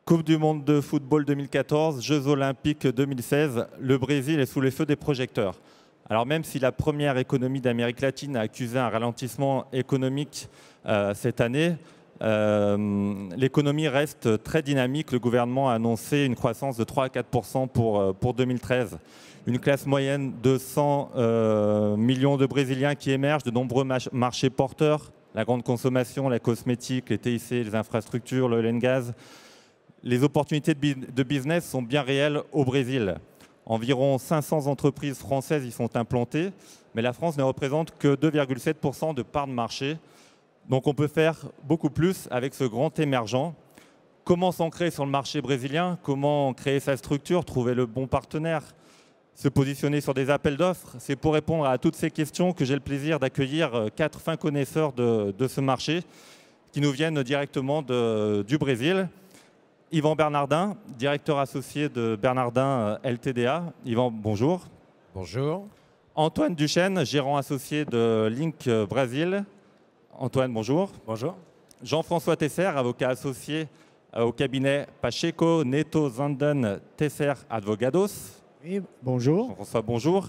Coupe du monde de football 2014, Jeux olympiques 2016, le Brésil est sous les feux des projecteurs. Alors même si la première économie d'Amérique latine a accusé un ralentissement économique cette année, l'économie reste très dynamique. Le gouvernement a annoncé une croissance de 3 à 4 pour 2013. Une classe moyenne de 100 millions de Brésiliens qui émergent, de nombreux marchés porteurs, la grande consommation, la cosmétique, les TIC, les infrastructures, le oil and gas. Les opportunités de business sont bien réelles au Brésil. Environ 500 entreprises françaises y sont implantées, mais la France ne représente que 2,7% de part de marché. Donc on peut faire beaucoup plus avec ce grand émergent. Comment s'ancrer sur le marché brésilien? Comment créer sa structure? Trouver le bon partenaire? Se positionner sur des appels d'offres? C'est pour répondre à toutes ces questions que j'ai le plaisir d'accueillir 4 fins connaisseurs de ce marché qui nous viennent directement du Brésil. Yvan Bernardin, directeur associé de Bernardin LTDA. Yvan, bonjour. Bonjour. Antoine Duchesne, gérant associé de Link Brésil. Antoine, bonjour. Bonjour. Jean-François Tesser, avocat associé au cabinet Pacheco Neto Zanden Tesser Advogados. Oui, bonjour. Jean-François, bonjour.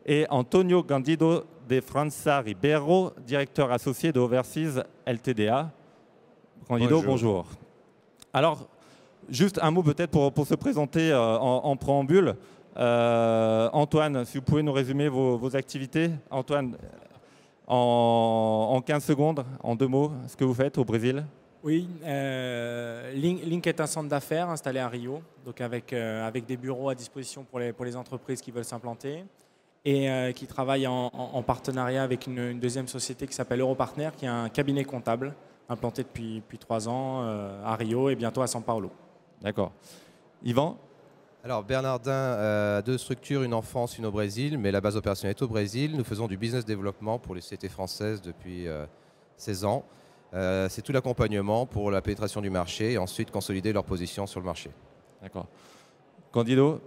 Et Antonio Gandido de França Ribeiro, directeur associé de Overseas LTDA. Gandido, bonjour. Alors, juste un mot peut-être pour se présenter en préambule. Antoine, si vous pouvez nous résumer vos activités. Antoine, en 15 secondes, en 2 mots, ce que vous faites au Brésil. Oui, Link est un centre d'affaires installé à Rio, donc avec des bureaux à disposition pour les entreprises qui veulent s'implanter et qui travaille en partenariat avec une deuxième société qui s'appelle Europartner, qui est un cabinet comptable implanté depuis 3 ans à Rio et bientôt à São Paulo. D'accord. Yvan? Alors Bernardin a 2 structures, une en France, une au Brésil, mais la base opérationnelle est au Brésil. Nous faisons du business développement pour les sociétés françaises depuis 16 ans. C'est tout l'accompagnement pour la pénétration du marché et ensuite consolider leur position sur le marché. D'accord. Candido,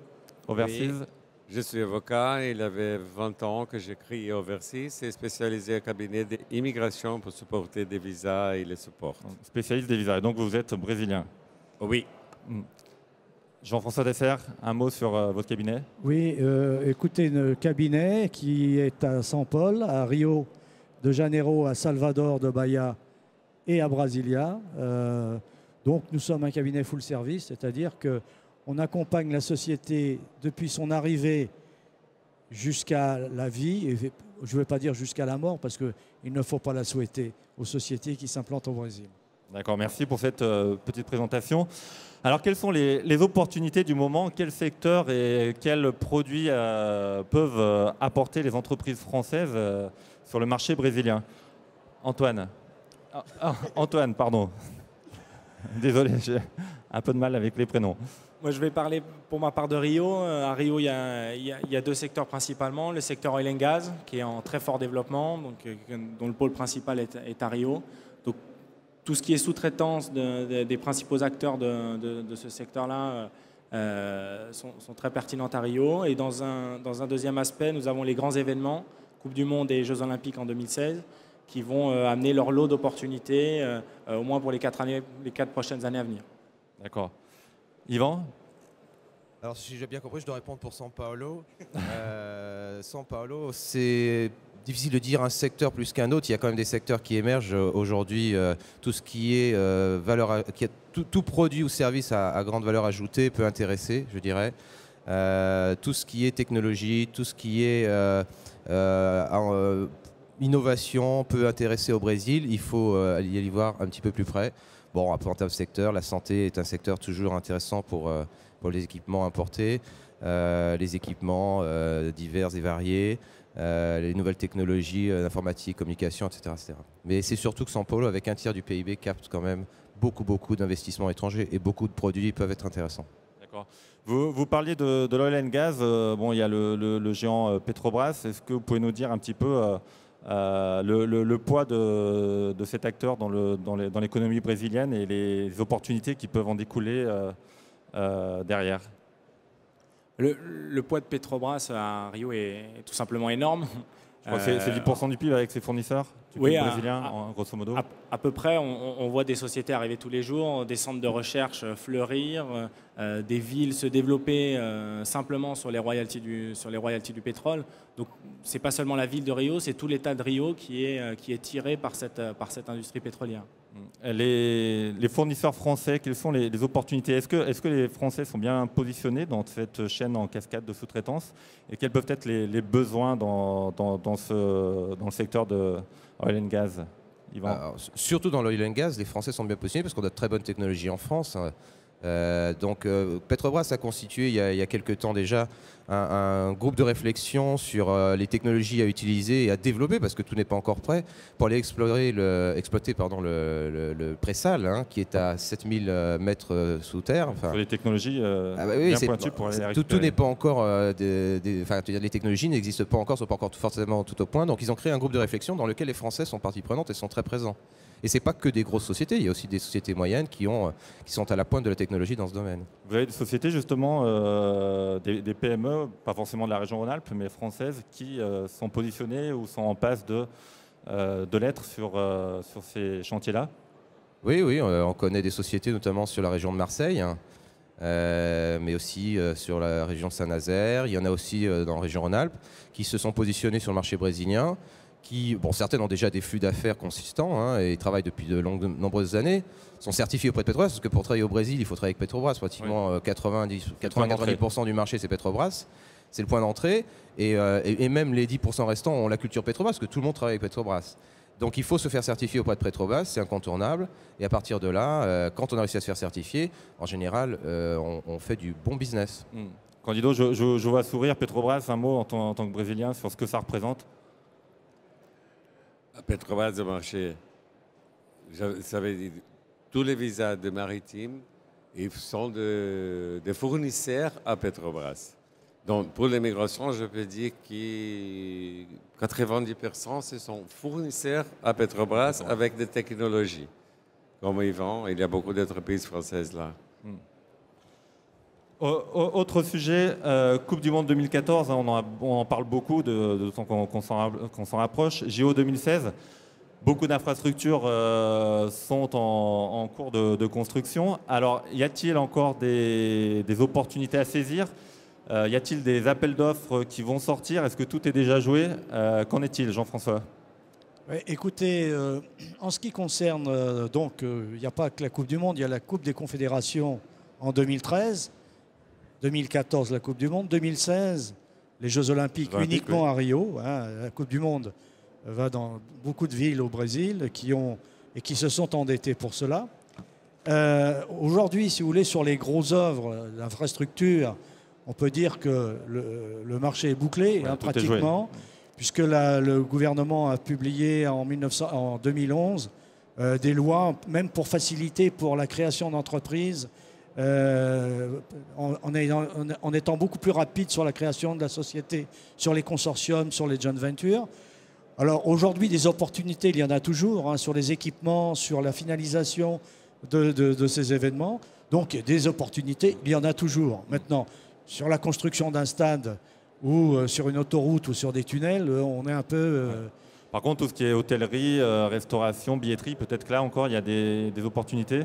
Overseas? Oui, je suis avocat. Il avait 20 ans que j'ai créé Overseas et spécialisé en cabinet d'immigration pour supporter des visas et les supports. Spécialiste des visas. Donc vous êtes brésilien? Oui. Jean-François Tesser, un mot sur votre cabinet? Oui, écoutez, un cabinet qui est à São Paulo, à Rio de Janeiro, à Salvador de Bahia et à Brasilia. Donc nous sommes un cabinet full service, c'est-à-dire qu'on accompagne la société depuis son arrivée jusqu'à la vie, et je ne vais pas dire jusqu'à la mort parce qu'il ne faut pas la souhaiter aux sociétés qui s'implantent au Brésil. D'accord, merci pour cette petite présentation. Alors, quelles sont les opportunités du moment? Quel secteur et quels produits peuvent apporter les entreprises françaises sur le marché brésilien? Antoine. Antoine, pardon. Désolé, j'ai un peu de mal avec les prénoms. Moi, je vais parler pour ma part de Rio. À Rio, il y a 2 secteurs principalement. Le secteur oil and gas, qui est en très fort développement, donc, dont le pôle principal est à Rio. Donc, tout ce qui est sous-traitance des principaux acteurs de ce secteur-là sont très pertinentes à Rio. Et dans un deuxième aspect, nous avons les grands événements, Coupe du Monde et Jeux Olympiques en 2016, qui vont amener leur lot d'opportunités, au moins pour les 4 prochaines années à venir. D'accord. Yvan? Alors si j'ai bien compris, je dois répondre pour São Paulo. São Paulo, c'est difficile de dire un secteur plus qu'un autre. Il y a quand même des secteurs qui émergent aujourd'hui. Tout ce qui est tout produit ou service à grande valeur ajoutée peut intéresser, je dirais. Tout ce qui est technologie, tout ce qui est innovation peut intéresser au Brésil. Il faut y aller voir un petit peu plus près. Bon, après en termes de secteur, la santé est un secteur toujours intéressant pour les équipements importés, les équipements divers et variés, les nouvelles technologies d'informatique, communication, etc., etc. Mais c'est surtout que São Paulo, avec 1/3 du PIB, capte quand même beaucoup d'investissements étrangers et beaucoup de produits peuvent être intéressants. D'accord. Vous parliez de l'oil and gas. Bon, il y a le géant Petrobras. Est-ce que vous pouvez nous dire un petit peu le poids de cet acteur dans l'économie brésilienne et les opportunités qui peuvent en découler derrière? Le poids de Petrobras à Rio est tout simplement énorme. Je crois que c'est 10% du PIB avec ses fournisseurs, du oui, PIB brésilien, grosso modo. À peu près, on voit des sociétés arriver tous les jours, des centres de recherche fleurir, des villes se développer simplement sur les royalties du pétrole. Donc, c'est pas seulement la ville de Rio, c'est tout l'État de Rio qui est tiré par cette industrie pétrolière. Les fournisseurs français, quelles sont les opportunités? Est-ce que les Français sont bien positionnés dans cette chaîne en cascade de sous-traitance? Et quels peuvent être les besoins dans le secteur de oil and gas, Yvan? Alors, surtout dans l'oil and gas, les Français sont bien positionnés parce qu'on a de très bonnes technologies en France. Petrobras a constitué il y a quelques temps déjà un groupe de réflexion sur les technologies à utiliser et à développer, parce que tout n'est pas encore prêt, pour aller exploiter le pré-sal, hein, qui est à 7000 mètres sous terre. Sur les technologies oui, bien pointues pour aller les récupérer. Tout n'est pas encore... les technologies n'existent pas encore, ne sont pas encore forcément tout au point. Donc ils ont créé un groupe de réflexion dans lequel les Français sont partie prenante et sont très présents. Et ce n'est pas que des grosses sociétés, il y a aussi des sociétés moyennes qui sont à la pointe de la technologie dans ce domaine. Vous avez des sociétés justement, des PME, pas forcément de la région Rhône-Alpes, mais françaises, qui sont positionnées ou sont en passe de l'être sur ces chantiers-là? Oui, on connaît des sociétés notamment sur la région de Marseille, hein, mais aussi sur la région de Saint-Nazaire. Il y en a aussi dans la région Rhône-Alpes qui se sont positionnées sur le marché brésilien, certaines ont déjà des flux d'affaires consistants, hein, et travaillent depuis de nombreuses années, sont certifiées auprès de Petrobras, parce que pour travailler au Brésil, il faut travailler avec Petrobras. Pratiquement 90% du marché, c'est Petrobras. C'est le point d'entrée. Et même les 10% restants ont la culture Petrobras, parce que tout le monde travaille avec Petrobras. Donc il faut se faire certifier auprès de Petrobras, c'est incontournable. Et à partir de là, quand on a réussi à se faire certifier, en général, on fait du bon business. Candido, je vois sourire. Petrobras, un mot en tant que Brésilien sur ce que ça représente? À Petrobras, le marché, ça veut dire tous les visas de maritime, ils sont des fournisseurs à Petrobras. Donc pour l'immigration, je peux dire que 90% ce sont fournisseurs à Petrobras avec des technologies. Comme Yvan, il y a beaucoup d'entreprises françaises là. Autre sujet, Coupe du Monde 2014, hein, on en parle beaucoup de temps qu'on s'en rapproche. JO 2016, beaucoup d'infrastructures sont en cours de construction. Alors, y a-t-il encore des opportunités à saisir? Y a-t-il des appels d'offres qui vont sortir? Est-ce que tout est déjà joué? Qu'en est-il, Jean-François? Écoutez, en ce qui concerne, il n'y a pas que la Coupe du Monde, il y a la Coupe des Confédérations en 2013. 2014, la Coupe du Monde. 2016, les Jeux Olympiques uniquement à Rio. Hein, la Coupe du Monde va dans beaucoup de villes au Brésil qui se sont endettées pour cela. Aujourd'hui, si vous voulez, sur les grosses œuvres d'infrastructure, on peut dire que le marché est bouclé, hein, pratiquement, puisque le gouvernement a publié en 2011 des lois, même pour faciliter pour la création d'entreprises, en étant beaucoup plus rapide sur la création de la société, sur les consortiums, sur les joint ventures. Alors aujourd'hui, des opportunités, il y en a toujours, hein, sur les équipements, sur la finalisation de ces événements. Donc des opportunités, il y en a toujours. Maintenant, sur la construction d'un stade ou sur une autoroute ou sur des tunnels, on est un peu... Par contre, tout ce qui est hôtellerie, restauration, billetterie, peut-être que là encore, il y a des opportunités?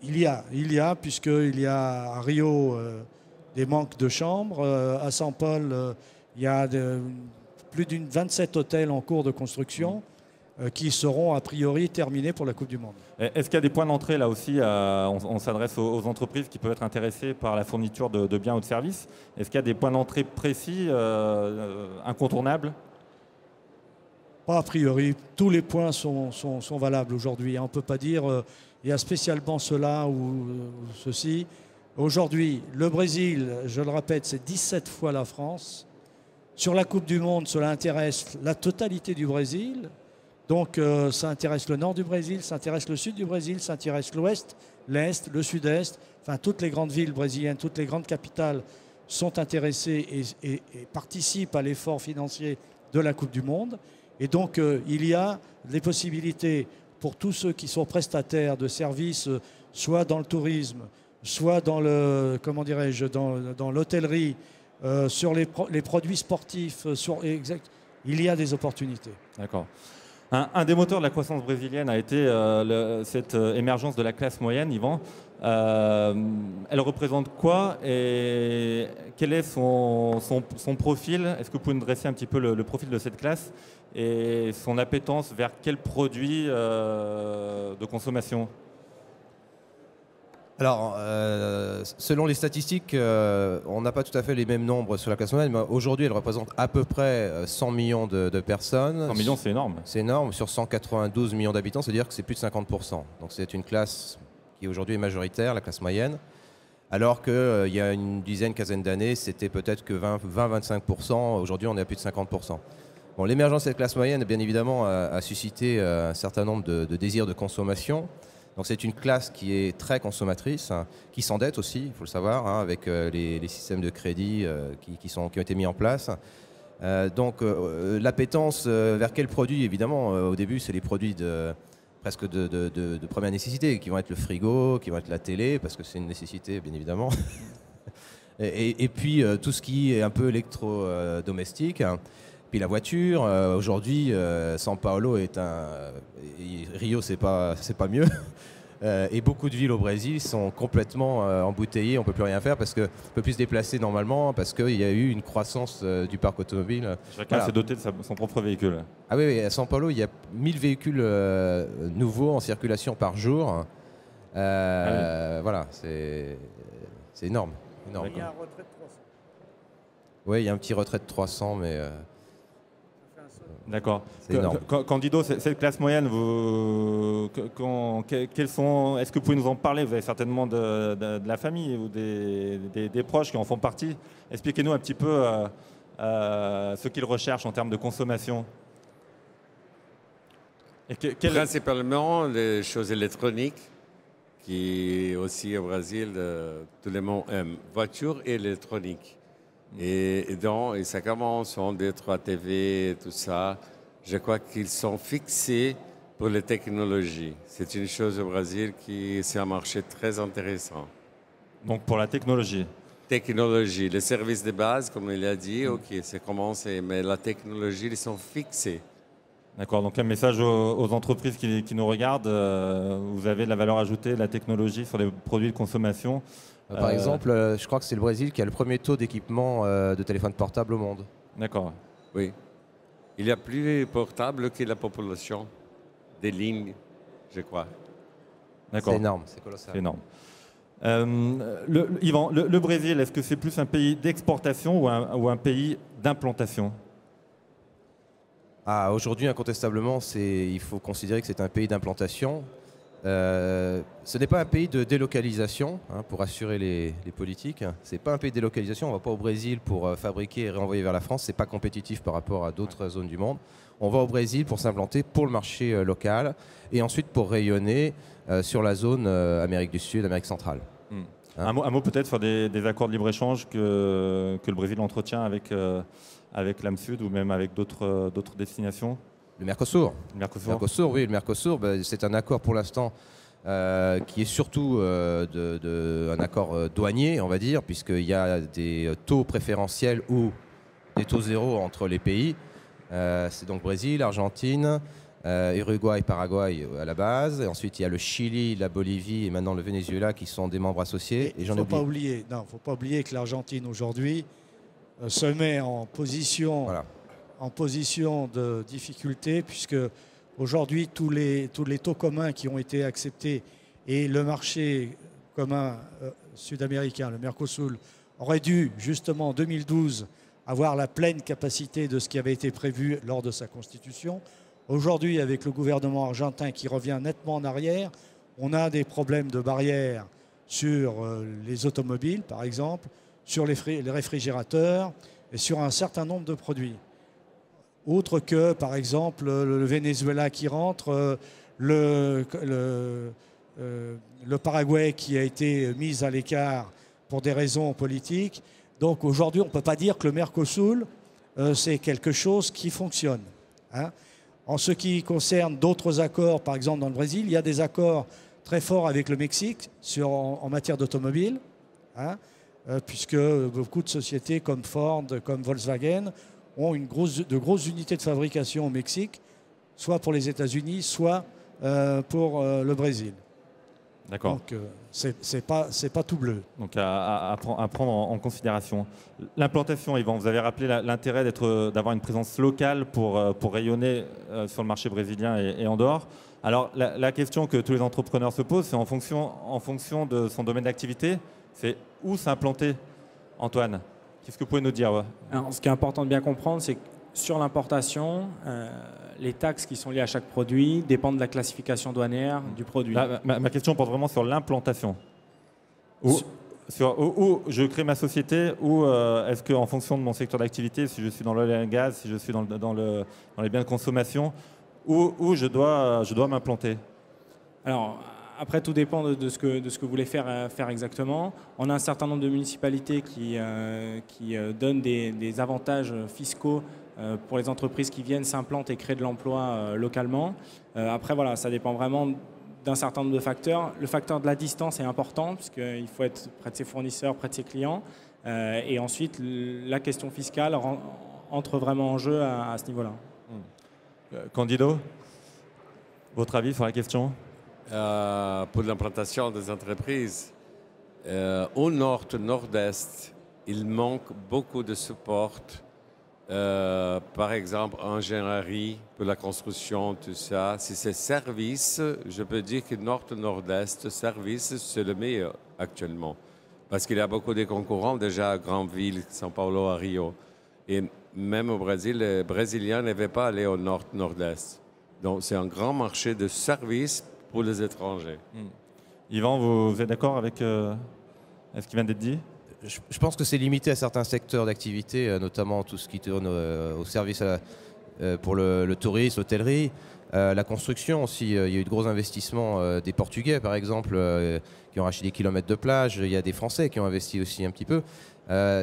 Il y a, puisqu'il y a à Rio des manques de chambres. À São Paulo, il y a plus d'une 27 hôtels en cours de construction qui seront a priori terminés pour la Coupe du Monde. Est-ce qu'il y a des points d'entrée là aussi? On s'adresse aux entreprises qui peuvent être intéressées par la fourniture de biens ou de services. Est-ce qu'il y a des points d'entrée précis, incontournables? Pas a priori. Tous les points sont valables aujourd'hui. On ne peut pas dire il y a spécialement cela ou ceci. Aujourd'hui, le Brésil, je le répète, c'est 17 fois la France. Sur la Coupe du Monde, cela intéresse la totalité du Brésil. Donc ça intéresse le nord du Brésil, ça intéresse le sud du Brésil, ça intéresse l'ouest, l'est, le sud-est. Enfin, toutes les grandes villes brésiliennes, toutes les grandes capitales sont intéressées et participent à l'effort financier de la Coupe du Monde. Et donc il y a des possibilités pour tous ceux qui sont prestataires de services, soit dans le tourisme, soit dans le, comment dirais-je, dans l'hôtellerie, sur les produits sportifs, il y a des opportunités. D'accord. Un des moteurs de la croissance brésilienne a été cette émergence de la classe moyenne, Yvan. Elle représente quoi et quel est son profil? Est-ce que vous pouvez nous dresser un petit peu le profil de cette classe et son appétence vers quel produit de consommation? Alors, selon les statistiques, on n'a pas tout à fait les mêmes nombres sur la classe moyenne, mais aujourd'hui, elle représente à peu près 100 millions de personnes. 100 millions, c'est énorme. C'est énorme. Sur 192 millions d'habitants, c'est-à-dire que c'est plus de 50%. Donc, c'est une classe qui aujourd'hui est majoritaire, la classe moyenne, alors qu'il y a une dizaine, quinzaine d'années, c'était peut-être que 20-25%. Aujourd'hui, on est à plus de 50%. Bon, l'émergence de cette classe moyenne, bien évidemment, a suscité un certain nombre de désirs de consommation. Donc c'est une classe qui est très consommatrice, hein, qui s'endette aussi, il faut le savoir, hein, avec les systèmes de crédit qui ont été mis en place. Donc l'appétence vers quel produit, évidemment, au début c'est les produits presque de première nécessité, qui vont être le frigo, qui vont être la télé, parce que c'est une nécessité, bien évidemment. et puis tout ce qui est un peu électro-domestique. Puis la voiture, aujourd'hui, São Paulo Rio, c'est pas mieux. Et beaucoup de villes au Brésil sont complètement embouteillées, on ne peut plus rien faire parce qu'on ne peut plus se déplacer normalement, parce qu'il y a eu une croissance du parc automobile. Chacun s'est doté de son propre véhicule. Ah oui, à São Paulo, il y a 1000 véhicules nouveaux en circulation par jour. Voilà, c'est énorme. Il y a un retrait de 300. Oui, il y a un petit retrait de 300, mais... D'accord. énorme. Candido, cette classe moyenne, est-ce que vous pouvez nous en parler? Vous avez certainement de la famille ou des proches qui en font partie. Expliquez-nous un petit peu ce qu'ils recherchent en termes de consommation. Principalement les choses électroniques, qui aussi au Brésil, tout le monde aime. Voiture et électronique. Et ça commence en 2-3 TV et tout ça. Je crois qu'ils sont fixés pour les technologies. C'est une chose au Brésil qui c'est un marché très intéressant. Donc pour la technologie. Technologie, les services de base, comme il a dit, ok, c'est commencé, mais la technologie, ils sont fixés. D'accord, donc un message aux entreprises qui nous regardent. Vous avez de la valeur ajoutée, de la technologie sur les produits de consommation. Par exemple, je crois que c'est le Brésil qui a le premier taux d'équipement de téléphone portable au monde. D'accord. Oui. Il y a plus portable que la population des lignes, je crois. D'accord. C'est énorme, c'est colossal. C'est énorme. Yvan, le Brésil, est-ce que c'est plus un pays d'exportation ou un pays d'implantation? Aujourd'hui, incontestablement, il faut considérer que c'est un pays d'implantation. Ce n'est pas un pays de délocalisation, hein, pour assurer les politiques. Ce n'est pas un pays de délocalisation. On ne va pas au Brésil pour fabriquer et renvoyer vers la France. Ce n'est pas compétitif par rapport à d'autres zones du monde. On va au Brésil pour s'implanter pour le marché local et ensuite pour rayonner sur la zone Amérique du Sud, Amérique centrale. Hein? Un mot peut-être sur des accords de libre-échange que le Brésil entretient avec l'AMSUD ou même avec d'autres destinations. Le Mercosur. Oui, le Mercosur, c'est un accord pour l'instant qui est surtout un accord douanier, on va dire, puisqu'il y a des taux préférentiels ou des taux zéro entre les pays. C'est donc Brésil, Argentine, Uruguay, Paraguay à la base. Et ensuite, il y a le Chili, la Bolivie et maintenant le Venezuela qui sont des membres associés. Il ne faut pas oublier que l'Argentine aujourd'hui se met en position... Voilà. En position de difficulté, puisque aujourd'hui tous les taux communs qui ont été acceptés et le marché commun sud-américain, le Mercosur, aurait dû justement en 2012 avoir la pleine capacité de ce qui avait été prévu lors de sa constitution. Aujourd'hui, avec le gouvernement argentin qui revient nettement en arrière, on a des problèmes de barrières sur les automobiles, par exemple, sur les réfrigérateurs et sur un certain nombre de produits. Autre que, par exemple, le Venezuela qui rentre, le Paraguay qui a été mis à l'écart pour des raisons politiques. Donc aujourd'hui, on ne peut pas dire que le Mercosur, c'est quelque chose qui fonctionne. Hein. En ce qui concerne d'autres accords, par exemple dans le Brésil, il y a des accords très fort avec le Mexique en matière d'automobile, hein, puisque beaucoup de sociétés comme Ford, comme Volkswagen ont de grosses unités de fabrication au Mexique, soit pour les États-Unis, soit pour le Brésil. D'accord. Donc, c'est pas tout bleu. Donc, à prendre en considération. L'implantation, Yvan, vous avez rappelé l'intérêt d'avoir une présence locale pour rayonner sur le marché brésilien et en dehors. Alors, la question que tous les entrepreneurs se posent, c'est en fonction de son domaine d'activité, c'est où s'implanter, Antoine? Qu'est-ce que vous pouvez nous dire? Alors, ce qui est important de bien comprendre, c'est que sur l'importation, les taxes qui sont liées à chaque produit dépendent de la classification douanière du produit. Ma question porte vraiment sur l'implantation. Où je crée ma société, ou est-ce qu'en fonction de mon secteur d'activité, si je suis dans l'oil et le gaz, si je suis dans les biens de consommation, où je dois m'implanter? Alors, après, tout dépend de ce que vous voulez faire exactement. On a un certain nombre de municipalités qui donnent des avantages fiscaux pour les entreprises qui viennent, s'implantent et créent de l'emploi localement. Après, voilà, ça dépend vraiment d'un certain nombre de facteurs. Le facteur de la distance est important, puisqu'il faut être près de ses fournisseurs, près de ses clients. Et ensuite, la question fiscale entre vraiment en jeu à ce niveau-là. Candido, votre avis sur la question? Pour l'implantation des entreprises, au nord-est, il manque beaucoup de support. Par exemple, ingénierie pour la construction, tout ça. Si c'est service, je peux dire que nord-est, service, c'est le meilleur actuellement. Parce qu'il y a beaucoup de concurrents déjà à grandes villes, São Paulo, à Rio. Et même au Brésil, les Brésiliens ne veulent pas aller au nord-est. Donc c'est un grand marché de services pour les étrangers. Yvan, vous êtes d'accord avec ce qui vient d'être dit? Je pense que c'est limité à certains secteurs d'activité, notamment tout ce qui tourne au service pour le tourisme, l'hôtellerie, la construction aussi. Il y a eu de gros investissements des Portugais, par exemple, qui ont racheté des kilomètres de plage. Il y a des Français qui ont investi aussi un petit peu.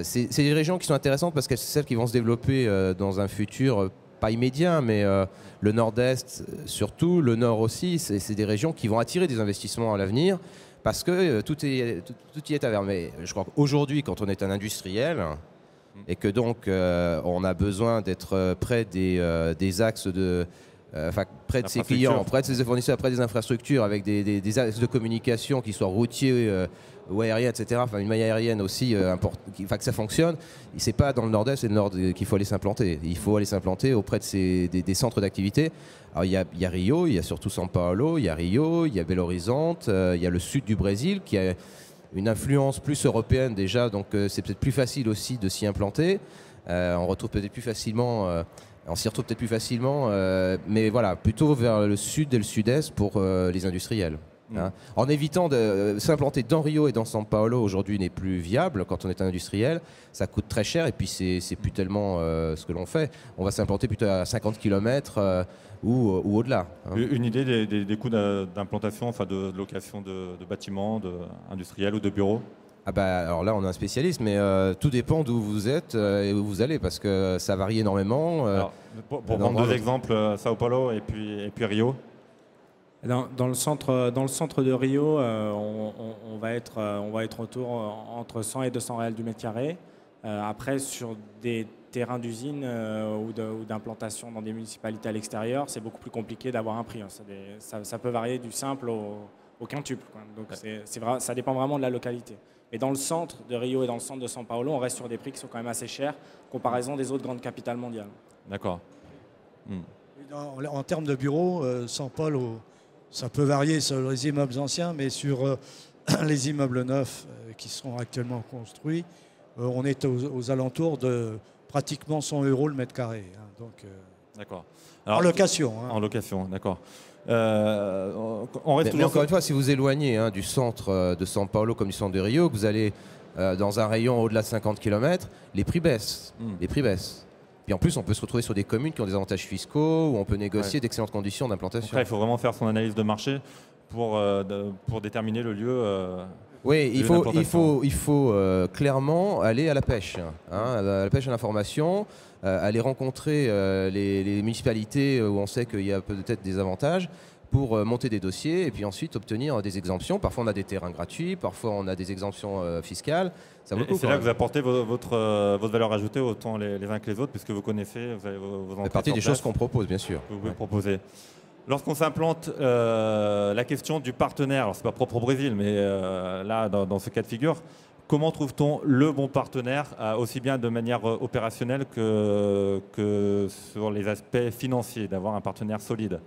C'est des régions qui sont intéressantes parce que c'est celles qui vont se développer dans un futur pas immédiat, mais le nord-est surtout, le nord aussi. C'est des régions qui vont attirer des investissements à l'avenir. Parce que tout y est à vers. Mais je crois qu'aujourd'hui, quand on est un industriel et que donc on a besoin d'être près des axes près de ses clients, près de ses fournisseurs, près des infrastructures, avec des axes de communication qui soient routiers ou aériens, etc. Enfin, une maille aérienne aussi, que ça fonctionne. C'est pas dans le nord-est et le nord qu'il faut aller s'implanter. Il faut aller s'implanter auprès de des centres d'activité. Alors, il y a Rio, il y a surtout São Paulo, il y a Rio, il y a Belo Horizonte, il y a le sud du Brésil qui a une influence plus européenne déjà, donc c'est peut-être plus facile aussi de s'y implanter. On retrouve peut-être plus facilement, on s'y retrouve peut-être plus facilement, mais voilà, plutôt vers le sud et le sud-est pour les industriels. Hein. En évitant de s'implanter dans Rio et dans São Paulo, aujourd'hui n'est plus viable quand on est un industriel. Ça coûte très cher et puis c'est plus tellement ce que l'on fait. On va s'implanter plutôt à 50 km ou au-delà. Hein. Une idée des coûts d'implantation, enfin de location de bâtiments, industriels ou de bureaux? Alors là, on est un spécialiste, mais tout dépend d'où vous êtes et où vous allez, parce que ça varie énormément. Pour prendre deux exemples, São Paulo et puis Rio. Dans le centre de Rio, on va être autour entre 100 et 200 réals du mètre carré. Après, sur des terrains d'usine ou d'implantation dans des municipalités à l'extérieur, c'est beaucoup plus compliqué d'avoir un prix. Hein. Ça peut varier du simple au quintuple. Quoi. Donc ça dépend vraiment de la localité. Mais dans le centre de Rio et dans le centre de São Paulo, on reste sur des prix qui sont quand même assez chers, comparaison des autres grandes capitales mondiales. D'accord. En termes de bureaux, São Paulo, ça peut varier sur les immeubles anciens, mais sur les immeubles neufs qui sont actuellement construits, on est aux alentours de pratiquement 100 € le mètre carré. Hein, donc, d'accord. En location. Hein. En location, d'accord. Mais encore une fois, si vous éloignez du centre de São Paulo comme du centre de Rio, que vous allez dans un rayon au-delà de 50 km, les prix baissent. Les prix baissent. Puis en plus, on peut se retrouver sur des communes qui ont des avantages fiscaux, où on peut négocier d'excellentes conditions d'implantation. Après, il faut vraiment faire son analyse de marché pour déterminer le lieu. Oui, il faut clairement aller à la pêche, à la pêche à l'information, aller rencontrer les municipalités où on sait qu'il y a peut-être des avantages pour monter des dossiers et puis ensuite obtenir des exemptions. Parfois on a des terrains gratuits, parfois on a des exemptions fiscales. Ça vaut le coup, c'est là que vous apportez votre valeur ajoutée autant les uns que les autres, puisque vous connaissez, vous avez vos entrées. C'est partie des choses qu'on propose, bien sûr. Vous pouvez proposer. Lorsqu'on s'implante, la question du partenaire, alors c'est pas propre au Brésil, mais là, dans ce cas de figure, comment trouve-t-on le bon partenaire, aussi bien de manière opérationnelle que sur les aspects financiers, d'avoir un partenaire solide?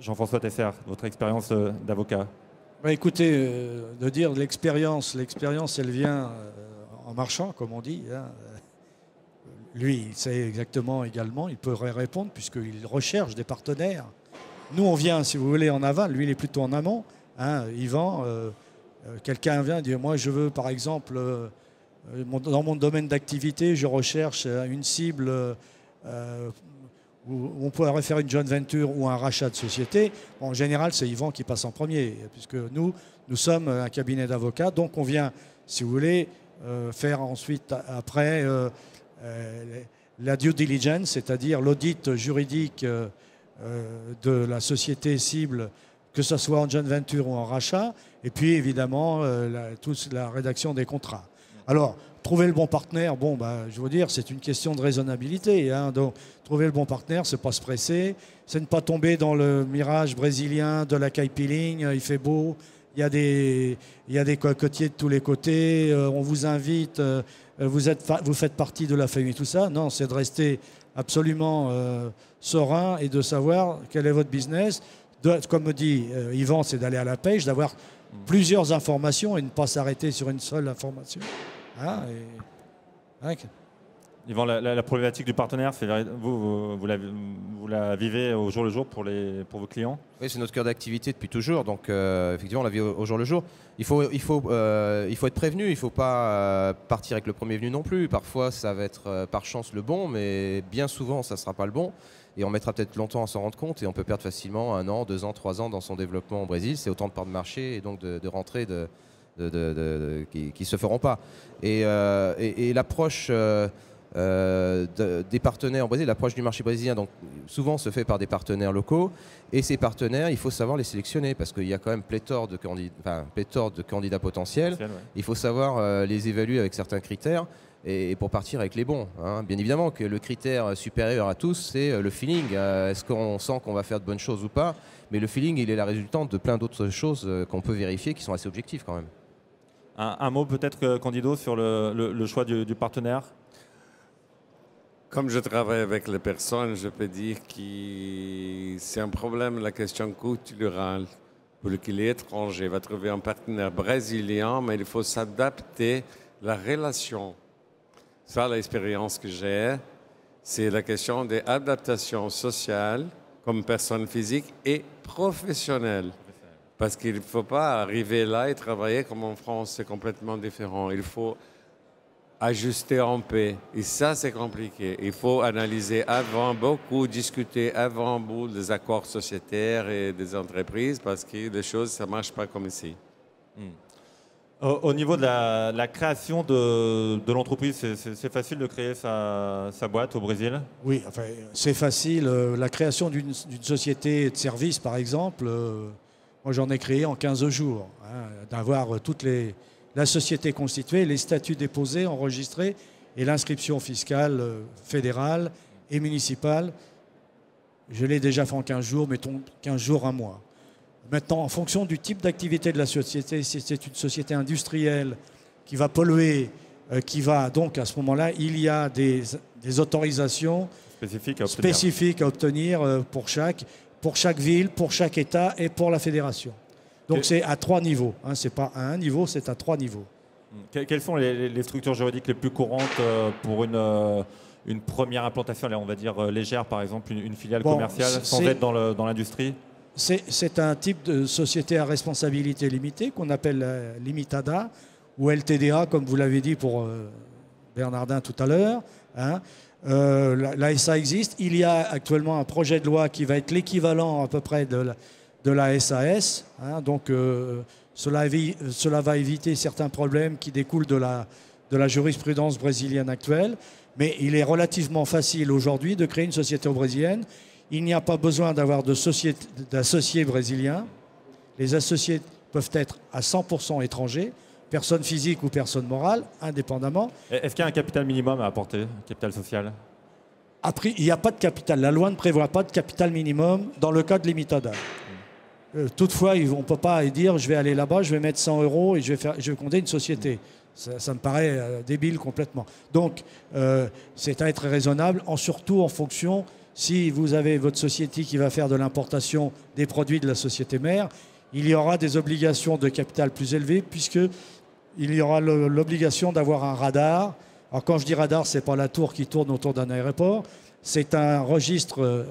Jean-François Tesser, votre expérience d'avocat. Bah, écoutez, de dire l'expérience, elle vient en marchant, comme on dit. Hein. Lui, il sait exactement également, il pourrait répondre, puisqu'il recherche des partenaires. Nous, on vient, si vous voulez, en aval. Lui, il est plutôt en amont. Hein. Yvan, quelqu'un vient dire, moi, je veux, par exemple, dans mon domaine d'activité, je recherche une cible où on pourrait faire une joint venture ou un rachat de société. Bon, en général, c'est Yvan qui passe en premier, puisque nous sommes un cabinet d'avocats. Donc, on vient, si vous voulez, faire ensuite, après, la due diligence, c'est-à-dire l'audit juridique de la société cible, que ce soit en joint venture ou en rachat, et puis évidemment la rédaction des contrats. Alors, trouver le bon partenaire, bon, je veux dire, c'est une question de raisonnabilité. Hein, donc, trouver le bon partenaire, c'est pas se presser, c'est ne pas tomber dans le mirage brésilien de la caipirinha, il fait beau, il y a des cocotiers de tous les côtés, on vous invite, vous faites partie de la famille, tout ça. Non, c'est de rester absolument serein et de savoir quel est votre business. Comme me dit Yvan, c'est d'aller à la pêche, d'avoir plusieurs informations et ne pas s'arrêter sur une seule information. Hein, Yvan, la problématique du partenaire, vous la vivez au jour le jour pour vos clients? Oui, c'est notre cœur d'activité depuis toujours. Donc, effectivement, on la vit au jour le jour. Il faut être prévenu. Il ne faut pas partir avec le premier venu non plus. Parfois, ça va être par chance le bon, mais bien souvent, ça ne sera pas le bon. Et on mettra peut-être longtemps à s'en rendre compte. Et on peut perdre facilement 1 an, 2 ans, 3 ans dans son développement au Brésil. C'est autant de parts de marché et donc de rentrées qui ne se feront pas. Et l'approche des partenaires au Brésil, l'approche du marché brésilien, donc souvent se fait par des partenaires locaux. Et ces partenaires, il faut savoir les sélectionner parce qu'il y a quand même pléthore de candidats potentiels. Ouais. Il faut savoir les évaluer avec certains critères et pour partir avec les bons. Hein. Bien évidemment que le critère supérieur à tous, c'est le feeling. Est-ce qu'on sent qu'on va faire de bonnes choses ou pas? Mais le feeling, il est la résultante de plein d'autres choses qu'on peut vérifier qui sont assez objectives quand même. Un mot peut-être, Candido, sur le choix du partenaire? Comme je travaille avec les personnes, je peux dire que c'est un problème, la question culturelle. Pour qu'il est étranger, il va trouver un partenaire brésilien, mais il faut s'adapter à la relation. Ça, l'expérience que j'ai, c'est la question des adaptations sociales comme personne physique et professionnelle. Parce qu'il ne faut pas arriver là et travailler comme en France, c'est complètement différent. Il faut ajuster en paix. Et ça, c'est compliqué. Il faut analyser avant, beaucoup discuter avant bout des accords sociétaires et des entreprises parce que les choses, ça ne marche pas comme ici. Au niveau de la création de l'entreprise, c'est facile de créer sa boîte au Brésil? Oui, enfin, c'est facile. La création d'une société de service, par exemple, moi j'en ai créé en 15 jours. Hein, d'avoir la société constituée, les statuts déposés, enregistrés et l'inscription fiscale fédérale et municipale. Je l'ai déjà fait en 15 jours, mettons 15 jours, 1 mois. Maintenant, en fonction du type d'activité de la société, si c'est une société industrielle qui va polluer, donc à ce moment-là, il y a des autorisations spécifiques à obtenir pour chaque ville, pour chaque État et pour la fédération. Donc c'est à 3 niveaux. Hein, ce n'est pas à 1 niveau, c'est à 3 niveaux. Quelles sont les structures juridiques les plus courantes pour une première implantation, on va dire légère, par exemple, une filiale commerciale, sans être dans l'industrie? C'est un type de société à responsabilité limitée qu'on appelle limitada ou LTDA, comme vous l'avez dit pour Bernardin tout à l'heure. Hein. La SA existe. Il y a actuellement un projet de loi qui va être l'équivalent à peu près de la SAS. Hein. Donc cela va éviter certains problèmes qui découlent de la jurisprudence brésilienne actuelle. Mais il est relativement facile aujourd'hui de créer une société brésilienne. Il n'y a pas besoin d'avoir d'associés brésiliens. Les associés peuvent être à 100% étrangers, personnes physiques ou personnes morales, indépendamment. Est-ce qu'il y a un capital minimum à apporter, un capital social? Après, il n'y a pas de capital. La loi ne prévoit pas de capital minimum dans le cas de l'imitada. Toutefois, on ne peut pas dire je vais aller là-bas, je vais mettre 100 € et je vais fonder une société. Ça me paraît débile complètement. Donc, c'est à être raisonnable, surtout en fonction, si vous avez votre société qui va faire de l'importation des produits de la société mère, il y aura des obligations de capital plus élevées puisqu'il y aura l'obligation d'avoir un radar. Alors quand je dis radar, ce n'est pas la tour qui tourne autour d'un aéroport, c'est un registre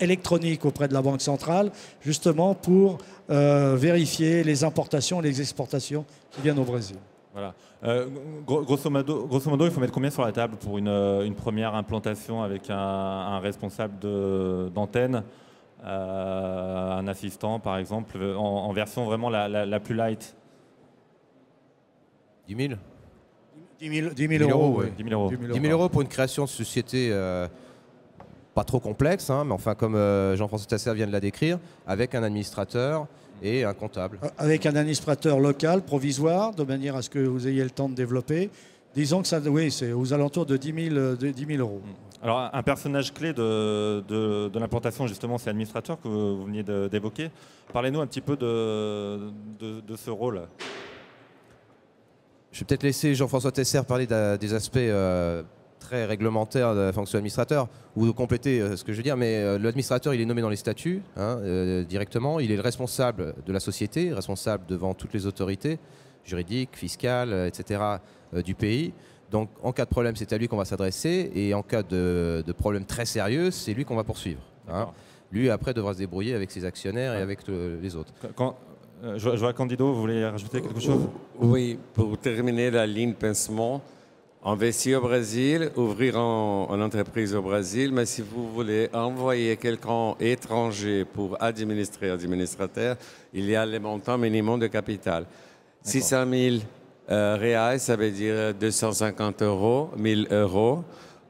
électronique auprès de la Banque centrale, justement pour vérifier les importations et les exportations qui viennent au Brésil. Voilà. Grosso modo, il faut mettre combien sur la table pour une première implantation avec un responsable d'antenne, un assistant par exemple, en version vraiment la plus light? 10 000 10 000 euros, oui. 10 000 euros. 10 000 euros pour une création de société pas trop complexe, hein, mais enfin comme Jean-François Tesser vient de la décrire, avec un administrateur et un comptable. Avec un administrateur local, provisoire, de manière à ce que vous ayez le temps de développer. Disons que ça, oui, c'est aux alentours de 10 000 euros. Alors, un personnage clé de l'implantation, justement, c'est l'administrateur que vous veniez d'évoquer. Parlez-nous un petit peu de ce rôle. Je vais peut-être laisser Jean-François Tesser parler des aspects très réglementaires de la fonction administrateur, ou de compléter ce que je veux dire, mais l'administrateur, il est nommé dans les statuts directement. Il est le responsable de la société, responsable devant toutes les autorités juridiques, fiscales, etc. Du pays. Donc, en cas de problème, c'est à lui qu'on va s'adresser, et en cas de problème très sérieux, c'est lui qu'on va poursuivre. Hein. Lui, après, devra se débrouiller avec ses actionnaires et avec les autres. Je vois Candido, vous voulez rajouter quelque chose? Oui, pour terminer la ligne pincement, investir au Brésil, ouvrir une entreprise au Brésil, mais si vous voulez envoyer quelqu'un étranger pour administrateur, il y a les montants minimum de capital. 600 000 reais, ça veut dire 250 €, 1 000 €